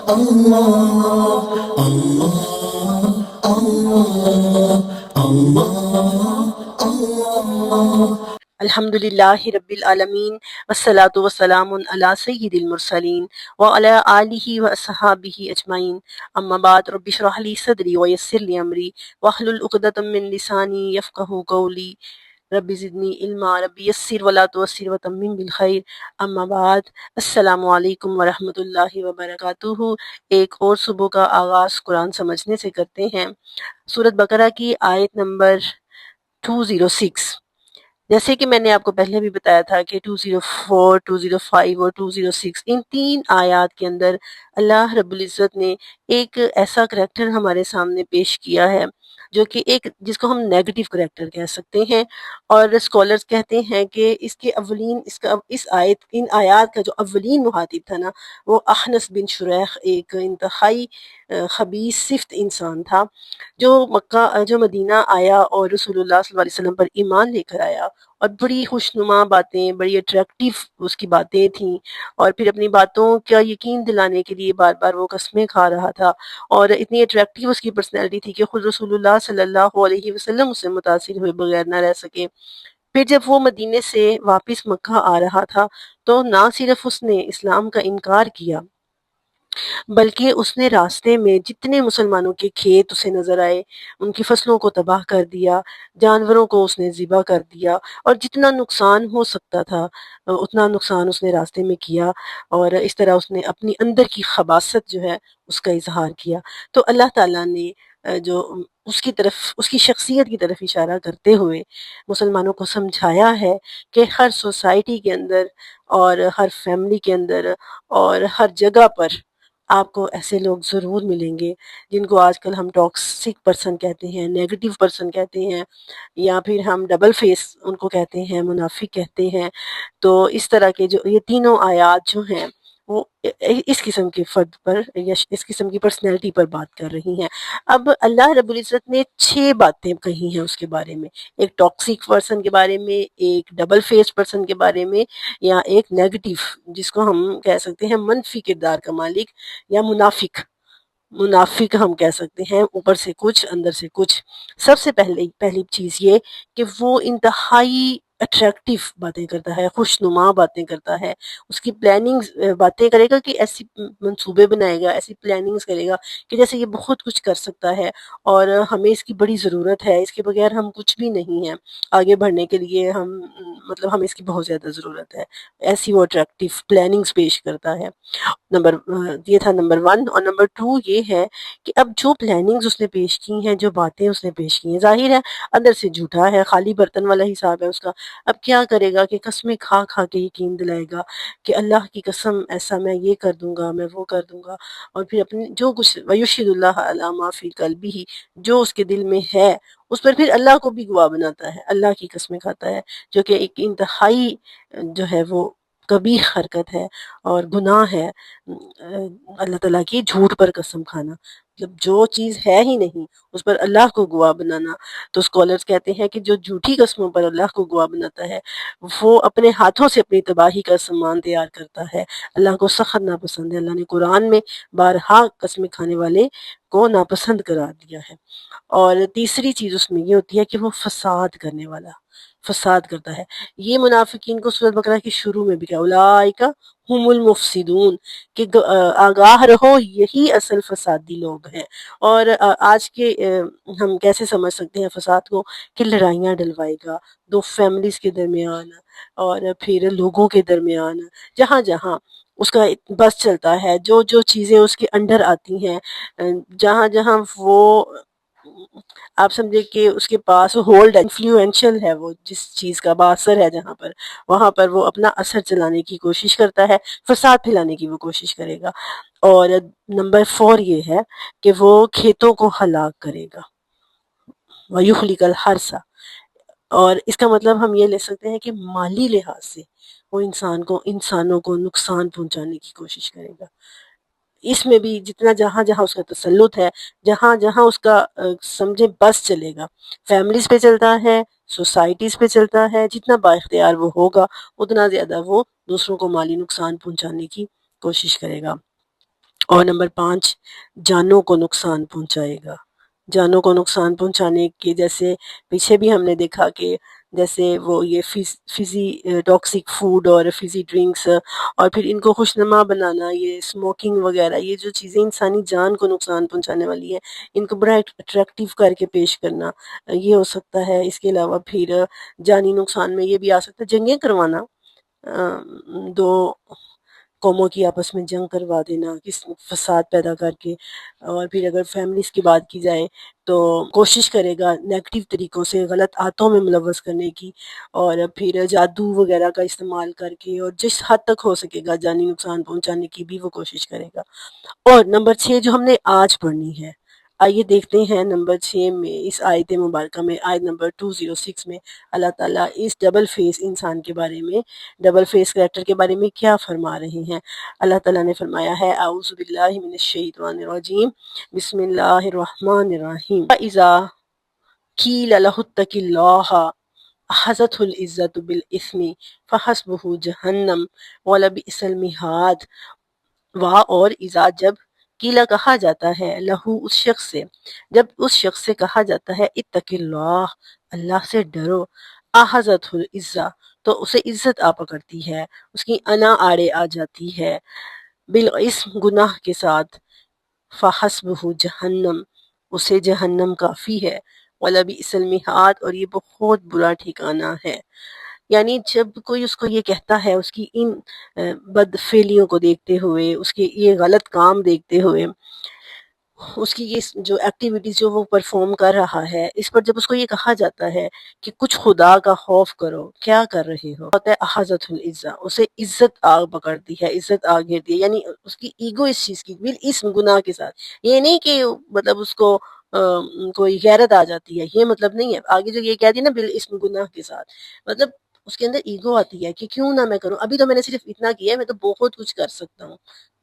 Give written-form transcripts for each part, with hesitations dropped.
اللہ اللہ اللہ اللہ اللہ۔ الحمد للہ رب العالمین والصلاة والسلام علی سید المرسلین وعلی آلہ واصحابہ اجمعین، اما بعد رب اشرح لی صدری ویسر لی امری واحلل عقدۃ من لسانی یفقہوا قولی، رب زدنی علما رب یسر ولا تعسر وتمم بالخیر، اما بعد السلام علیکم ورحمۃ اللہ وبرکاتہ۔ ایک اور صبح کا آغاز قرآن سمجھنے سے کرتے ہیں۔ سورۃ بقرہ کی آیت نمبر 206۔ جیسے کہ میں نے آپ کو پہلے بھی بتایا تھا کہ 204، 205 اور 206 ان تین آیات کے اندر اللہ رب العزت نے ایک ایسا کریکٹر ہمارے سامنے پیش کیا ہے جو کہ ایک جس کو ہم نیگیٹو کریکٹر کہہ سکتے ہیں، اور اسکالرز کہتے ہیں کہ ان آیات کا جو اولین مخاطب تھا نا، وہ اخنس بن شریح، ایک انتہائی خبیث صفت انسان تھا، جو مدینہ آیا اور رسول اللہ صلی اللہ علیہ وسلم پر ایمان لے کر آیا، اور بڑی خوشنما باتیں، بڑی اٹریکٹیو اس کی باتیں تھیں، اور پھر اپنی باتوں کا یقین دلانے کے لیے بار بار وہ قسمیں کھا رہا تھا، اور اتنی اٹریکٹیو اس کی پرسنالٹی تھی کہ خود رسول اللہ صلی اللہ علیہ وسلم اس سے متاثر ہوئے بغیر نہ رہ سکے۔ پھر جب وہ مدینے سے واپس مکہ آ رہا تھا تو نہ صرف اس نے اسلام کا انکار کیا، بلکہ اس نے راستے میں جتنے مسلمانوں کے کھیت اسے نظر آئے ان کی فصلوں کو تباہ کر دیا، جانوروں کو اس نے ذبح کر دیا، اور جتنا نقصان ہو سکتا تھا اتنا نقصان اس نے راستے میں کیا، اور اس طرح اس نے اپنی اندر کی خباثت جو ہے اس کا اظہار کیا۔ تو اللہ تعالیٰ نے جو اس کی شخصیت کی طرف اشارہ کرتے ہوئے مسلمانوں کو سمجھایا ہے کہ ہر سوسائٹی کے اندر اور ہر فیملی کے اندر اور ہر جگہ پر آپ کو ایسے لوگ ضرور ملیں گے جن کو آج کل ہم ٹاکسک پرسن کہتے ہیں، نیگیٹو پرسن کہتے ہیں، یا پھر ہم ڈبل فیس ان کو کہتے ہیں، منافق کہتے ہیں۔ تو اس طرح کے جو یہ تینوں آیات جو ہیں وہ اس قسم کے فرد پر یا اس قسم کی پرسنالٹی پر بات کر رہی ہیں۔ اب اللہ رب العزت نے 6 باتیں کہی ہیں اس کے بارے میں، ایک ٹاکسک پرسن کے بارے میں، ایک ڈبل فیس پرسن کے بارے میں، یا ایک نیگیٹو جس کو ہم کہہ سکتے ہیں منفی کردار کا مالک، یا منافق ہم کہہ سکتے ہیں، اوپر سے کچھ اندر سے کچھ۔ سب سے پہلی چیز یہ کہ وہ انتہائی اٹریکٹیو باتیں کرتا ہے، خوشنما باتیں کرتا ہے، اس کی پلاننگ باتیں کرے گا کہ ایسی منصوبے بنائے گا، ایسی پلاننگز کرے گا کہ جیسے یہ بہت کچھ کر سکتا ہے اور ہمیں اس کی بڑی ضرورت ہے، اس کے بغیر ہم کچھ بھی نہیں ہیں، آگے بڑھنے کے لیے ہمیں اس کی بہت زیادہ ضرورت ہے، ایسی وہ اٹریکٹیو پلاننگز پیش کرتا ہے۔ یہ تھا نمبر 1، اور نمبر 2 یہ ہے کہ اب جو پلاننگز اس نے پیش کی ہیں، جو باتیں اس نے پیش کی ہیں، ظاہر ہے اندر سے جھوٹا ہے، خالی برتن والا حساب ہے اس کا۔ اب کیا کرے گا کہ قسمیں کھا کھا کے یقین دلائے گا کہ اللہ کی قسم ایسا میں یہ کر دوں گا، میں وہ کر دوں گا، اور پھر اپنے جو کچھ وَيُشْهِدُ اللَّهَ عَلَىٰ مَا فِي قَلْبِهِ، جو اس کے دل میں ہے اس پر پھر اللہ کو بھی گواہ بناتا ہے، اللہ کی قسمیں کھاتا ہے، جو کہ ایک انتہائی جو ہے وہ قبیح حرکت ہے اور گناہ ہے اللہ تعالیٰ کی جھوٹ پر قسم کھانا، مطلب جو چیز ہے ہی نہیں اس پر اللہ کو گواہ بنانا۔ تو اسکالرز کہتے ہیں کہ جو جھوٹی قسموں پر اللہ کو گواہ بناتا ہے وہ اپنے ہاتھوں سے اپنی تباہی کا سامان تیار کرتا ہے، اللہ کو سخت ناپسند ہے۔ اللہ نے قرآن میں بارہا قسمیں کھانے والے کو ناپسند قرار دیا ہے۔ اور تیسری چیز اس میں یہ ہوتی ہے کہ وہ فساد کرتا ہے۔ یہ منافقین کو سورۃ بقرہ کی شروع میں بھی کہا اولئک ہم المفسدون، کہ آگاہ رہو یہی اصل فسادی لوگ ہیں۔ اور آج کے ہم کیسے سمجھ سکتے ہیں فساد کو، کہ لڑائیاں ڈلوائے گا 2 فیملیز کے درمیان اور پھر لوگوں کے درمیان، جہاں جہاں اس کا بس چلتا ہے، جو جو چیزیں اس کے انڈر آتی ہیں، جہاں جہاں وہ آپ سمجھے کہ اس کے پاس ہولڈ انفلوئنشل ہے، وہ جس چیز کا باثر ہے جہاں پر، وہاں پر وہ اپنا اثر چلانے کی کوشش کرتا ہے، فساد پھیلانے کی وہ کوشش کرے گا۔ اور نمبر 4 یہ ہے کہ وہ کھیتوں کو ہلاک کرے گا، وَيُخْلِقَ الْحَرْثَ، اور اس کا مطلب ہم یہ لے سکتے ہیں کہ مالی لحاظ سے وہ انسانوں کو نقصان پہنچانے کی کوشش کرے گا۔ اس میں بھی جتنا جہاں جہاں اس کا تسلط ہے، جہاں جہاں اس کا سمجھے بس چلے گا، فیملیز پہ چلتا ہے، سوسائٹیز پہ چلتا ہے، جتنا با اختیار وہ ہوگا اتنا زیادہ وہ دوسروں کو مالی نقصان پہنچانے کی کوشش کرے گا۔ اور نمبر 5 جانوں کو نقصان پہنچائے گا۔ جانوں کو نقصان پہنچانے کے جیسے پیچھے بھی ہم نے دیکھا کہ جیسے وہ یہ فزی ٹاکسک فوڈ اور فزی ڈرنکس اور پھر ان کو خوشنما بنانا، یہ اسموکنگ وغیرہ، یہ جو چیزیں انسانی جان کو نقصان پہنچانے والی ہیں، ان کو بڑا اٹریکٹیو کر کے پیش کرنا یہ ہو سکتا ہے۔ اس کے علاوہ پھر جانی نقصان میں یہ بھی آ سکتا ہے جنگیں کروانا، دو قوموں کی آپس میں جنگ کروا دینا کس فساد پیدا کر کے، اور پھر اگر فیملیز کی بات کی جائے تو کوشش کرے گا نیگیٹو طریقوں سے غلط عادتوں میں ملوث کرنے کی، اور پھر جادو وغیرہ کا استعمال کر کے اور جس حد تک ہو سکے گا جانی نقصان پہنچانے کی بھی وہ کوشش کرے گا۔ اور نمبر 6 جو ہم نے آج پڑھنی ہے، آئیے دیکھتے ہیں نمبر 6 میں اس آیت مبارکہ میں، آیت نمبر 206 میں اللہ تعالیٰ اس ڈبل فیس انسان کے بارے میں، ڈبل فیس کریکٹر کے بارے میں کیا فرما رہے ہیں۔ اللہ تعالیٰ نے فرمایا ہے اعوذ باللہ من الشیطان الرجیم بسم اللہ الرحمن الرحیم اذا قیل لہ اتق اللہ اخذتہ العزۃ بالاسم فحسبہ جہنم ولبئس المہاد۔ اور اذا جب قیلا کہا جاتا ہے لہو اس شخص سے، جب اس شخص سے کہا جاتا ہے اتق اللہ، اللہ سے ڈرو، اخذتہ العزہ تو اسے عزت آ پکڑتی ہے، اس کی انا آڑے آ جاتی ہے، بالاسم گناہ کے ساتھ، فحسبہ جہنم اسے جہنم کافی ہے، ولبئس المہاد اور یہ بہت برا ٹھکانہ ہے۔ یعنی جب کوئی اس کو یہ کہتا ہے اس کی ان بد فعلیوں کو دیکھتے ہوئے، اس کے یہ غلط کام دیکھتے ہوئے، اس کی یہ جو ایکٹیویٹیز جو وہ پرفارم کر رہا ہے، اس پر جب اس کو یہ کہا جاتا ہے کہ کچھ خدا کا خوف کرو، کیا کر رہے ہو، ہوتا ہے اخذت العزہ، اسے عزت آ پکڑتی ہے، عزت آ گھیرتی ہے، یعنی اس کی ایگو اس چیز کی بالاسم گناہ کے ساتھ، یہ نہیں کہ مطلب اس کو کوئی غیرت آ جاتی ہے، یہ مطلب نہیں ہے، آگے جو یہ کہہ دی نا بالاسم گناہ کے ساتھ، مطلب اس کے اندر ایگو آتی ہے کہ کیوں نہ میں کروں، ابھی تو میں نے صرف اتنا کیا ہے، میں تو بہت کچھ کر سکتا ہوں،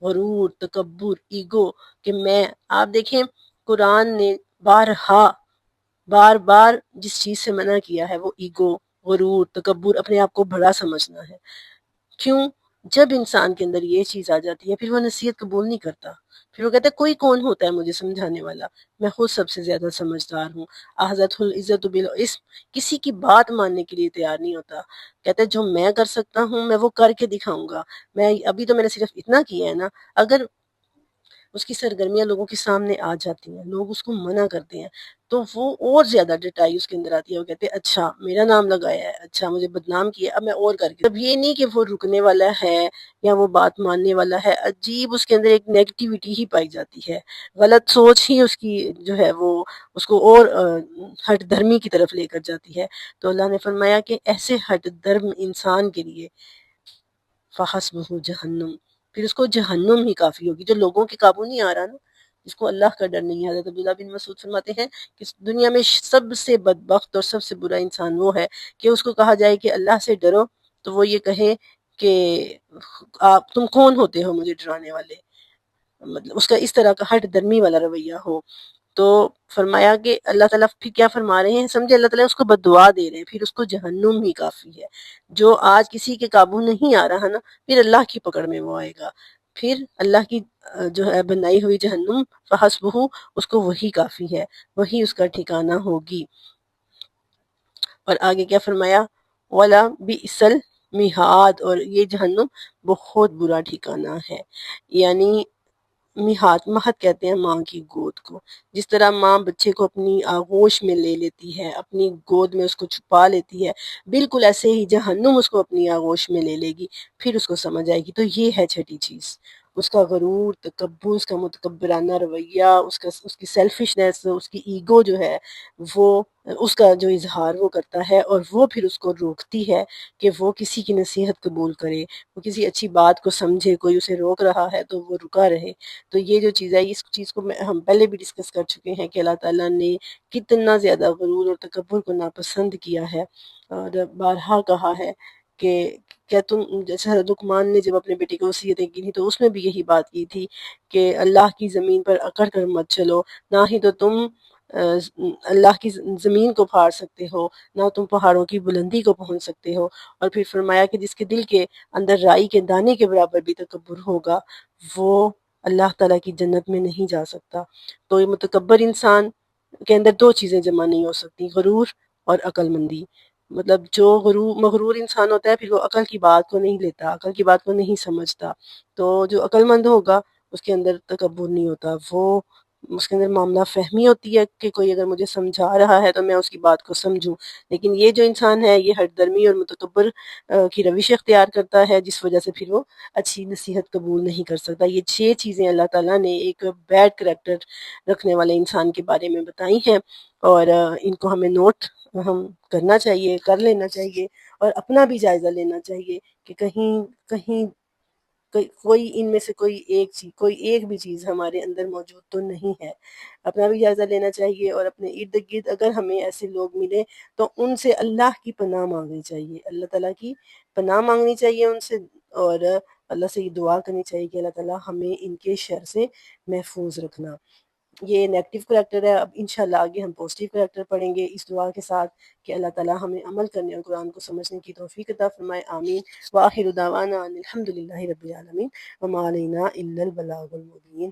غرور، تکبر، ایگو، کہ میں، آپ دیکھیں قرآن نے بار بار جس چیز سے منع کیا ہے وہ ایگو، غرور، تکبر، اپنے آپ کو بڑا سمجھنا ہے۔ کیوں؟ جب انسان کے اندر یہ چیز آ جاتی ہے پھر وہ نصیحت قبول نہیں کرتا، پھر وہ کہتا ہے کوئی کون ہوتا ہے مجھے سمجھانے والا، میں خود سب سے زیادہ سمجھدار ہوں، اخذتہ العزۃ بالاسم، کسی کی بات ماننے کے لیے تیار نہیں ہوتا، کہتا ہے جو میں کر سکتا ہوں میں وہ کر کے دکھاؤں گا، ابھی تو میں نے صرف اتنا کیا ہے نا، اگر اس کی سرگرمیاں لوگوں کے سامنے آ جاتی ہیں، لوگ اس کو منع کرتے ہیں، تو وہ اور زیادہ ڈٹائی اس کے اندر آتی ہے، وہ کہتے ہیں اچھا میرا نام لگایا ہے، اچھا مجھے بدنام کیا، اب میں اور کر کے، اب یہ نہیں کہ وہ رکنے والا ہے یا وہ بات ماننے والا ہے، عجیب اس کے اندر ایک نیگیٹیوٹی ہی پائی جاتی ہے، غلط سوچ ہی اس کی جو ہے وہ اس کو اور ہٹ دھرمی کی طرف لے کر جاتی ہے۔ تو اللہ نے فرمایا کہ ایسے ہٹ دھرم انسان کے لیے فحسبہ جہنم، پھر اس کو جہنم ہی کافی ہوگی، جو لوگوں کے قابو نہیں آ رہا نا، جس کو اللہ کا ڈر نہیں ہے۔ حضرت عبداللہ بن مسعود فرماتے ہیں کہ دنیا میں سب سے بدبخت اور سب سے برا انسان وہ ہے کہ اس کو کہا جائے کہ اللہ سے ڈرو تو وہ یہ کہے کہ تم کون ہوتے ہو مجھے ڈرانے والے، مطلب اس کا اس طرح کا ہٹ درمی والا رویہ ہو۔ تو فرمایا کہ اللہ تعالیٰ پھر کیا فرما رہے ہیں، سمجھے اللہ تعالیٰ اس کو بد دعا دے رہے ہیں، پھر اس کو جہنم ہی کافی ہے۔ جو آج کسی کے قابو نہیں آ رہا نا، پھر اللہ کی پکڑ میں وہ آئے گا، پھر اللہ کی جو ہے بنائی ہوئی جہنم فحسبہ، اس کو وہی کافی ہے، وہی اس کا ٹھکانہ ہوگی۔ اور آگے کیا فرمایا، وَلَبِئْسَ الْمِہَاد، اور یہ جہنم بہت برا ٹھکانہ ہے، یعنی مہد کہتے ہیں ماں کی گود کو، جس طرح ماں بچے کو اپنی آغوش میں لے لیتی ہے، اپنی گود میں اس کو چھپا لیتی ہے، بالکل ایسے ہی جہنم اس کو اپنی آغوش میں لے لے گی، پھر اس کو سمجھ آئے گی۔ تو یہ ہے چھٹی چیز، اس کا غرور، تکبر، اس کا متکبرانہ رویہ، اس کی سیلفشنس، اس کی ایگو جو ہے وہ، اس کا جو اظہار وہ کرتا ہے، اور وہ پھر اس کو روکتی ہے کہ وہ کسی کی نصیحت قبول کرے، وہ کسی اچھی بات کو سمجھے، کوئی اسے روک رہا ہے تو وہ رکا رہے۔ تو یہ جو چیز ہے، اس چیز کو ہم پہلے بھی ڈسکس کر چکے ہیں کہ اللہ تعالیٰ نے کتنا زیادہ غرور اور تکبر کو ناپسند کیا ہے، اور بارہا کہا ہے کہ کیا تم، جیسے حضرت لقمان نے جب اپنے بیٹے کو وصیتیں کی تھی تو اس میں بھی یہی بات کی تھی کہ اللہ کی زمین پر اکڑ کر مت چلو، نہ ہی تو تم اللہ کی زمین کو پھاڑ سکتے ہو، نہ تم پہاڑوں کی بلندی کو پہنچ سکتے ہو، اور پھر فرمایا کہ جس کے دل کے اندر رائی کے دانے کے برابر بھی تکبر ہوگا وہ اللہ تعالیٰ کی جنت میں نہیں جا سکتا۔ تو یہ متکبر انسان کے اندر دو چیزیں جمع نہیں ہو سکتی، غرور اور عقل مندی۔ مطلب جو مغرور انسان ہوتا ہے پھر وہ عقل کی بات کو نہیں لیتا، عقل کی بات کو نہیں سمجھتا۔ تو جو عقل مند ہوگا اس کے اندر تکبر نہیں ہوتا، وہ اس کے اندر معاملہ فہمی ہوتی ہے کہ کوئی اگر مجھے سمجھا رہا ہے تو میں اس کی بات کو سمجھوں۔ لیکن یہ جو انسان ہے یہ ہٹ درمی اور متکبر کی روش اختیار کرتا ہے، جس وجہ سے پھر وہ اچھی نصیحت قبول نہیں کر سکتا۔ یہ 6 چیزیں اللہ تعالیٰ نے ایک بیڈ کریکٹر رکھنے والے انسان کے بارے میں بتائی ہیں، اور ان کو ہمیں نوٹ ہم کرنا چاہیے، کر لینا چاہیے، اور اپنا بھی جائزہ لینا چاہیے کہ کہیں کہیں کوئی ان میں سے کوئی ایک بھی چیز ہمارے اندر موجود تو نہیں ہے۔ اپنا بھی جائزہ لینا چاہیے، اور اپنے ارد گرد اگر ہمیں ایسے لوگ ملے تو ان سے اللہ کی پناہ مانگنی چاہیے، اللہ تعالیٰ کی پناہ مانگنی چاہیے ان سے، اور اللہ سے یہ دعا کرنی چاہیے کہ اللہ تعالیٰ ہمیں ان کے شر سے محفوظ رکھنا۔ یہ نیگیٹو کریکٹر ہے۔ اب انشاءاللہ آگے ہم پازیٹیو کریکٹر پڑھیں گے اس دعا کے ساتھ کہ اللہ تعالیٰ ہمیں عمل کرنے اور قرآن کو سمجھنے کی توفیق عطا فرمائے، آمین۔ وآخر دعوانا ان الحمد للہ رب العالمین، وما علینا الا البلاغ المبین۔